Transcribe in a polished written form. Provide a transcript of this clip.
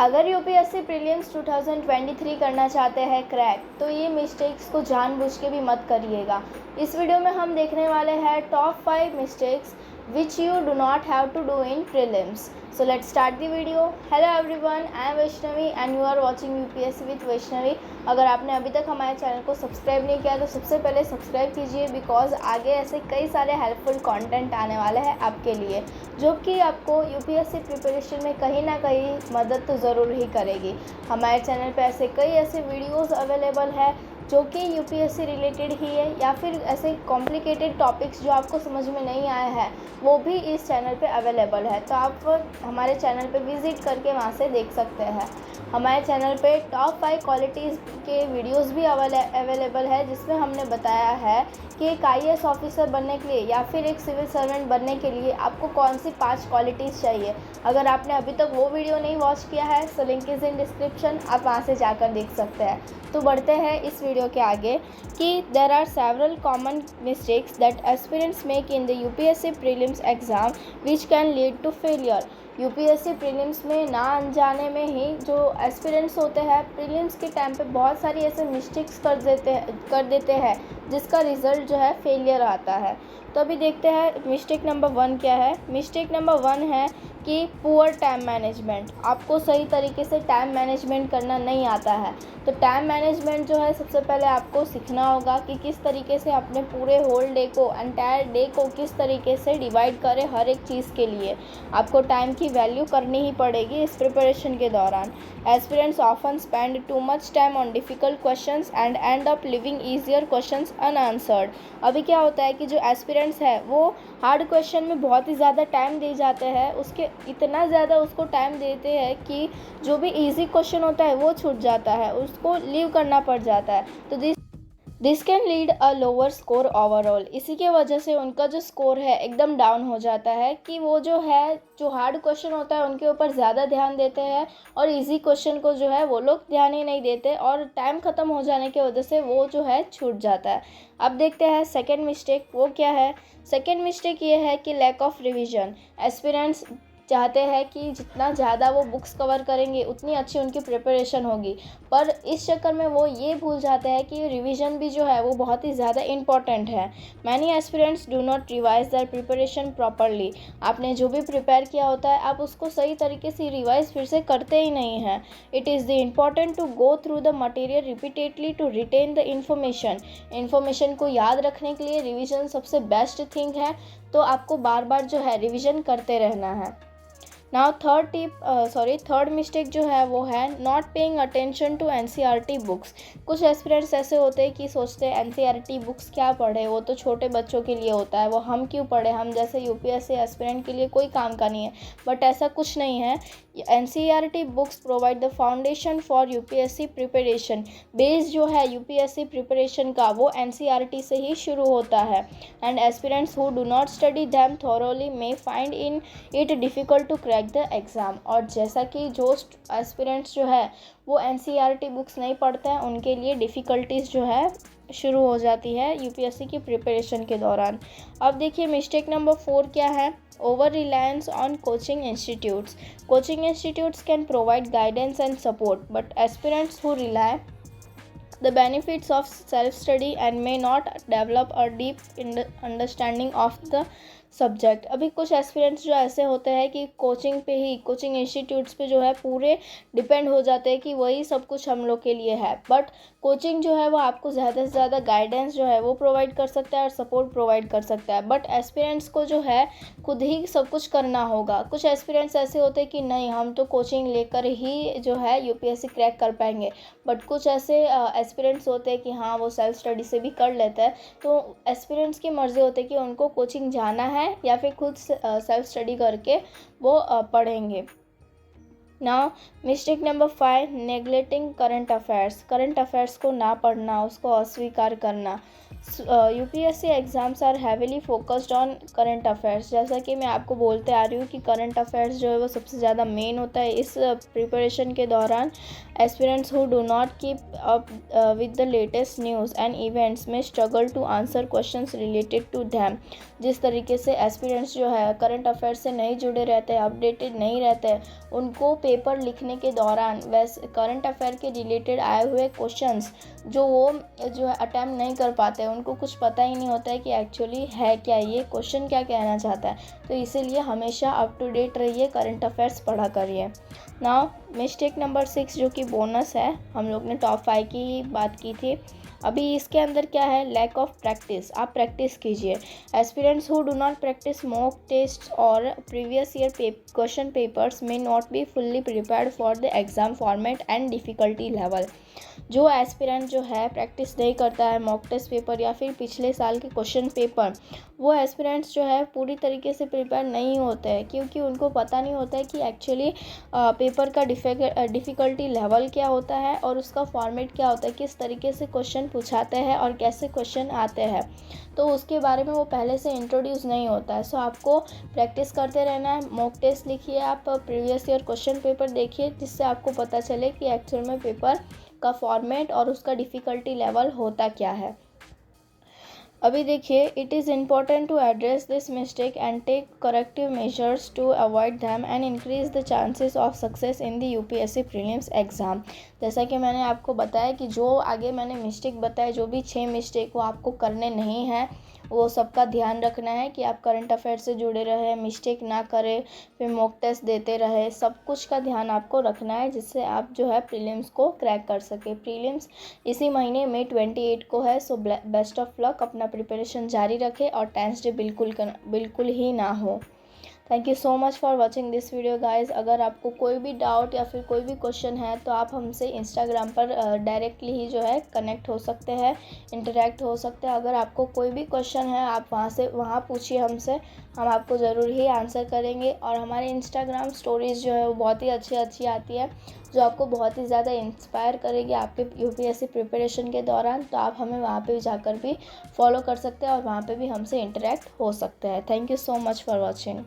अगर UPSC prelims 2023 करना चाहते हैं क्रैक, तो ये मिस्टेक्स को जानबूझ के भी मत करिएगा। इस वीडियो में हम देखने वाले हैं top 5 mistakes which you do not have to do in prelims. So let's start the video. Hello everyone, I am Vaishnavi and you are watching UPSC with Vaishnavi. अगर आपने अभी तक हमारे चैनल को सब्सक्राइब नहीं किया तो सबसे पहले सब्सक्राइब कीजिए, बिकॉज आगे ऐसे कई सारे हेल्पफुल कंटेंट आने वाले हैं आपके लिए, जो कि आपको यूपीएससी प्रिपरेशन में कहीं ना कहीं मदद तो ज़रूर ही करेगी। हमारे चैनल पे ऐसे कई ऐसे वीडियोस अवेलेबल है जो कि यूपीएससी रिलेटेड ही है, या फिर ऐसे कॉम्प्लिकेटेड टॉपिक्स जो आपको समझ में नहीं आया है वो भी इस चैनल पे अवेलेबल है। तो आप हमारे चैनल पे विज़िट करके वहाँ से देख सकते हैं। हमारे चैनल पे टॉप 5 क्वालिटीज़ के वीडियोस भी अवेलेबल है, जिसमें हमने बताया है कि एक आईएएस ऑफिसर बनने के लिए या फिर एक सिविल सर्वेंट बनने के लिए आपको कौन सी 5 क्वालिटीज़ चाहिए। अगर आपने अभी तक वो वीडियो नहीं वॉच किया है तो लिंक इज़ इन डिस्क्रिप्शन, आप वहाँ से जाकर देख सकते हैं। तो बढ़ते हैं इस वीडियो के आगे कि there are several common mistakes that aspirants make in the UPSC prelims exam which can lead to failure. UPSC prelims में ना अनजाने में ही जो एस्पिरेंट्स होते हैं प्रीलिम्स के टाइम पे बहुत सारी ऐसे मिस्टेक्स कर देते हैं जिसका रिज़ल्ट जो है फेलियर आता है। तो अभी देखते हैं मिस्टेक नंबर 1 क्या है। मिस्टेक नंबर 1 है कि पुअर टाइम मैनेजमेंट। आपको सही तरीके से टाइम मैनेजमेंट करना नहीं आता है। तो टाइम मैनेजमेंट जो है सबसे पहले आपको सीखना होगा कि किस तरीके से अपने पूरे होल डे को, एंटायर डे को किस तरीके से डिवाइड करें। हर एक चीज़ के लिए आपको टाइम की वैल्यू करनी ही पड़ेगी इस प्रिपरेशन के दौरान। Aspirants often spend too much time on difficult questions and and up living easier questions unanswered. अभी क्या होता है कि जो एस्पिरेंट्स है वो हार्ड क्वेश्चन में बहुत ही ज़्यादा टाइम दे जाते हैं, उसके इतना ज़्यादा उसको टाइम देते हैं कि जो भी इजी क्वेश्चन होता है वो छूट जाता है, उसको लीव करना पड़ जाता है। तो this can lead a lower score overall. इसी के वजह से उनका जो स्कोर है एकदम डाउन हो जाता है कि वो जो हार्ड क्वेश्चन होता है उनके ऊपर ज़्यादा ध्यान देते हैं और इजी क्वेश्चन को जो है वो लोग ध्यान ही नहीं देते, और टाइम ख़त्म हो जाने की वजह से वो जो है छूट जाता है। अब देखते हैं सेकेंड मिस्टेक वो क्या है। सेकेंड मिस्टेक ये है कि लैक ऑफ रिविजन। एस्पिरेंट्स चाहते हैं कि जितना ज़्यादा वो बुक्स कवर करेंगे उतनी अच्छी उनकी प्रिपरेशन होगी, पर इस चक्कर में वो ये भूल जाते हैं कि रिवीजन भी जो है वो बहुत ही ज़्यादा इंपॉर्टेंट है। Many aspirants do not revise there preparation properly. आपने जो भी प्रिपेयर किया होता है आप उसको सही तरीके से रिवाइज फिर से करते ही नहीं हैं। It is the important to go through the material repeatedly to retain the information को याद रखने के लिए रिविजन सबसे बेस्ट थिंग है। तो आपको बार बार जो है रिविजन करते रहना है। नाउ थर्ड मिस्टेक जो है वो है not paying attention to NCERT books. कुछ एस्पिरेंट्स ऐसे होते हैं कि सोचते हैं एनसीईआरटी बुक्स क्या पढ़े, वो तो छोटे बच्चों के लिए होता है, वो हम क्यों पढ़े, हम जैसे यूपीएससी एस्पिरेंट के लिए कोई काम का नहीं है। बट ऐसा कुछ नहीं है। NCERT books provide the foundation for UPSC preparation. Base जो है यूपीएससी प्रिपरेशन का वो एनसीईआरटी से ही शुरू होता है, and aspirants who do not study them thoroughly may find in it difficult to crack the exam. और जैसा कि जो एस्पिरेंट्स जो है वो एनसीईआरटी बुक्स नहीं पढ़ते हैं उनके लिए डिफ़िकल्टीज़ जो है शुरू हो जाती है यूपीएससी की प्रिपरेशन के दौरान। अब देखिए मिस्टेक नंबर 4 क्या है। Over reliance on coaching institutes. Coaching institutes can provide guidance and support, but aspirants who rely the benefits of self-study and may not develop a deep understanding of the subject. अभी कुछ aspirants जो ऐसे होते हैं कि coaching institutes पे जो है पूरे डिपेंड हो जाते हैं कि वही सब कुछ हम लोग के लिए है, बट कोचिंग जो है वो आपको ज़्यादा से ज़्यादा गाइडेंस जो है वो प्रोवाइड कर सकता है और सपोर्ट प्रोवाइड कर सकता है, बट एस्पिरेंट्स को जो है खुद ही सब कुछ करना होगा। कुछ एस्पिरेंट्स ऐसे होते हैं कि नहीं, हम तो कोचिंग लेकर ही जो है यूपीएससी क्रैक कर पाएंगे, बट कुछ ऐसे एस्पिरेंट्स होते हैं कि हाँ वो सेल्फ स्टडी से भी कर लेते हैं। तो एस्पिरेंट्स की मर्ज़ी होती है कि उनको कोचिंग जाना है या फिर खुद सेल्फ स्टडी करके वो पढ़ेंगे। Now mistake number 5 neglecting current affairs. Current affairs को ना पढ़ना, उसको अस्वीकार करना। UPSC exams are heavily focused on current affairs. जैसा कि मैं आपको बोलते आ रही हूँ कि करंट अफेयर्स जो है वो सबसे ज़्यादा मेन होता है इस प्रिपरेशन के दौरान। Aspirants who do not keep up with the latest news and events may struggle to answer questions related to them. जिस तरीके से एस्पिरेंट्स जो है करंट अफेयर्स से नहीं जुड़े रहते, अपडेटेड नहीं रहते, उनको पेपर लिखने के दौरान वैसे करंट अफेयर के रिलेटेड आए हुए क्वेश्चंस जो है अटैम्प्ट नहीं कर पाते, उनको कुछ पता ही नहीं होता है कि एक्चुअली है क्या, ये क्वेश्चन क्या कहना चाहता है। तो इसीलिए हमेशा अप टू डेट रहिए, करंट अफेयर्स पढ़ा करिए। नाउ मिस्टेक नंबर 6 जो कि बोनस है, हम लोग ने टॉप 5 की ही बात की थी। अभी इसके अंदर क्या है, लैक ऑफ प्रैक्टिस। आप प्रैक्टिस कीजिए। Aspirants who do not practice mock test और प्रीवियस ईयर क्वेश्चन पेपर्स में not be fully prepared for the exam format and difficulty level. जो एस्पिरेंट जो है प्रैक्टिस नहीं करता है मॉक टेस्ट पेपर या फिर पिछले साल के क्वेश्चन पेपर, वो एस्पिरेंट्स जो है पूरी तरीके से प्रिपेयर नहीं होते हैं, क्योंकि उनको पता नहीं होता है कि एक्चुअली पेपर का डिफ़िकल्टी लेवल क्या होता है और उसका फॉर्मेट क्या होता है, किस तरीके से क्वेश्चन पूछाते हैं और कैसे क्वेश्चन आते हैं। तो उसके बारे में वो पहले से इंट्रोड्यूस नहीं होता है। सो आपको प्रैक्टिस करते रहना है। मॉक टेस्ट लिखिए, आप प्रीवियस ईयर क्वेश्चन पेपर देखिए, जिससे आपको पता चले कि एक्चुअल में पेपर का फॉर्मेट और उसका डिफ़िकल्टी लेवल होता क्या है। अभी देखिए, it is important to address this mistake and take corrective measures to avoid them and increase the chances of success in the UPSC prelims exam. जैसा कि मैंने आपको बताया कि जो आगे मैंने मिस्टेक बताया, जो भी 6 मिस्टेक वो आपको करने नहीं हैं, वो सबका ध्यान रखना है कि आप करंट अफेयर से जुड़े रहें, मिस्टेक ना करें, फिर मॉक टेस्ट देते रहे, सब कुछ का ध्यान आपको रखना है, जिससे आप जो है प्रीलिम्स को क्रैक कर सके। प्रीलिम्स इसी महीने में 28 को है। सो बेस्ट ऑफ लक, अपना प्रिपरेशन जारी रखें और टेंस डे बिल्कुल ही ना हो। Thank you so much for watching this video guys. अगर आपको कोई भी डाउट या फिर कोई भी क्वेश्चन है तो आप हमसे इंस्टाग्राम पर डायरेक्टली ही जो है कनेक्ट हो सकते हैं, इंटरेक्ट हो सकते हैं। अगर आपको कोई भी क्वेश्चन है आप वहाँ पूछिए हमसे, हम आपको ज़रूर ही आंसर करेंगे। और हमारे इंस्टाग्राम स्टोरीज़ जो है वो बहुत ही अच्छी आती है, जो आपको बहुत ही ज़्यादा इंस्पायर करेगी आपके यूपीएससी प्रिपरेशन के दौरान। तो आप हमें वहाँ पे जाकर भी फॉलो कर सकते हैं और वहाँ पे भी हमसे इंटरेक्ट हो सकते हैं। Thank you so much for watching.